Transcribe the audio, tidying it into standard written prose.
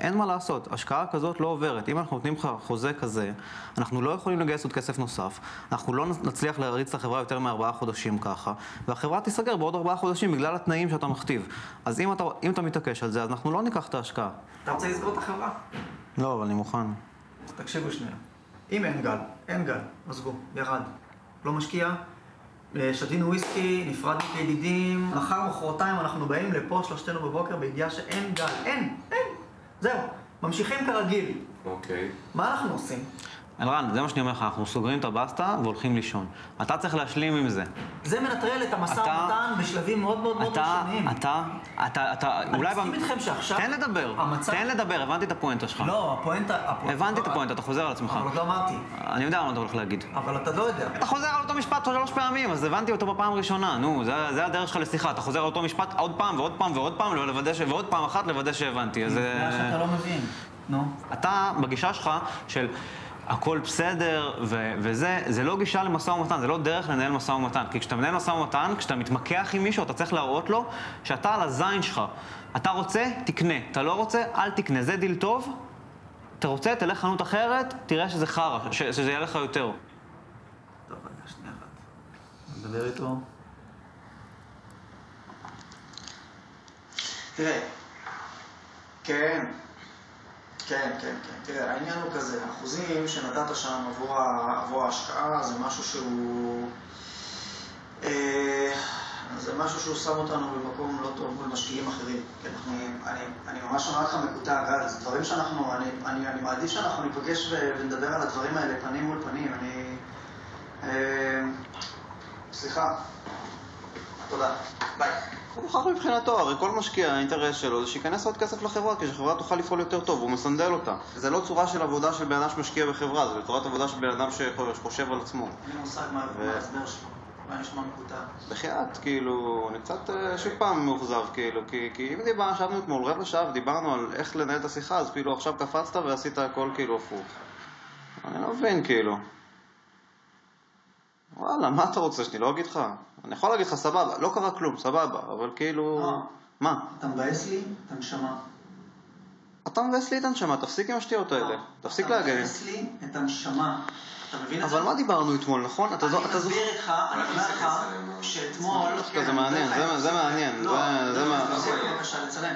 אין מה לעשות, השקעה כזאת לא עוברת. אם אנחנו נותנים לך חוזה כזה, אנחנו לא יכולים לגייס עוד כסף נוסף, אנחנו לא נצליח להריץ את החברה יותר מ4 חודשים ככה, והחברה תיסגר בעוד 4 חודשים בגלל התנאים שאתה מכתיב. אז אם אתה מתעקש על זה, אז אנחנו לא ניקח את ההשקעה. אתה רוצה לסגור את החברה? לא, אבל אני מוכן. תקשיבו שנייה. אם אין גל, עזבו, ירד. לא משקיע, שתינו וויסקי, נפרדנו כידידים, מחרתיים אנחנו באים לפה שלושתנו בבוקר בידיעה שאין גל. אין. זהו, ממשיכים כרגיל. אוקיי. מה אנחנו עושים? אלרן, זה מה שאני אומר לך, אנחנו סוגרים את הבסטה והולכים לישון. אתה צריך להשלים עם זה. זה מנטרל את המשא ומתן בשלבים מאוד ראשוניים. אתה, אולי... אני מסכים איתכם שעכשיו... תן לדבר, הבנתי את הפואנטה שלך. לא, הפואנטה... הבנתי את הפואנטה, אתה חוזר על עצמך. אבל עוד לא אמרתי. אני יודע מה אתה הולך להגיד. אבל אתה לא יודע. אתה חוזר על אותו משפט 3 פעמים, אז הבנתי אותו בפעם הראשונה. נו, זה הדרך שלך לשיחה. אתה חוזר על אותו משפט עוד פעם ועוד פעם ועוד פעם, ועוד פעם אחת לוודא שהבנתי. זה שאתה לא מבין. נו. אתה, בגישה שלך של הכל בסדר וזה, זה לא גישה למשא ומתן, זה לא דרך לנהל משא ומתן. כי כשאתה מנהל משא ומתן, כשאתה מתמקח עם מישהו, אתה צריך להראות לו שאתה על הזין שלך. אתה רוצה, תקנה. אתה לא רוצה, אל תקנה. זה דיל טוב. אתה רוצה, תלך חנות אחרת, תראה שזה חרא, שזה יהיה לך יותר. טוב, רגע, שנייה אחת. נדבר איתו. תראה, כן. תראה, העניין הוא כזה, האחוזים שנתת שם עבור ההשקעה זה משהו שהוא... זה משהו שהוא שם אותנו במקום לא טוב מול משקיעים אחרים. כי אני ממש אומר לך מקוטע, גל, זה דברים שאנחנו... אני מעדיף שאנחנו ניפגש ונדבר על הדברים האלה פנים מול פנים. סליחה. תודה. ביי. הוא מבחינתו, הרי כל משקיע, האינטרס שלו זה שיכנס עוד כסף לחברה, כי שהחברה תוכל לפעול יותר טוב, הוא מסנדל אותה. זה לא צורה של עבודה של בן אדם שמשקיע בחברה, זה צורת עבודה של בן אדם שחושב על עצמו. אין מושג מה ההסבר שלו, מה נשמע מקוטע. בחייאת, כאילו, אני קצת שוב פעם מאוכזב, כאילו, כי אם ישבנו אתמול רבע שעה ודיברנו על איך לנהל את השיחה, אז כאילו עכשיו קפצת ועשית הכל כאילו הפוך. אני לא מבין, כאילו. וואלה, מה אתה רוצה שאני לא אגיד לך? אני יכול להגיד לך סבבה, לא קרה כלום, סבבה, אבל כאילו... מה? אתה מבאס לי את הנשמה. אתה מבאס לי את הנשמה, תפסיק עם השטויות האלה. תפסיק להגן. אתה מבאס לי את הנשמה. אתה מבין את זה? אבל מה דיברנו אתמול, נכון? אני מסביר איתך, אני אומר לך, שאתמול... זה מעניין, זה מעניין. לא, בבקשה, לצלם.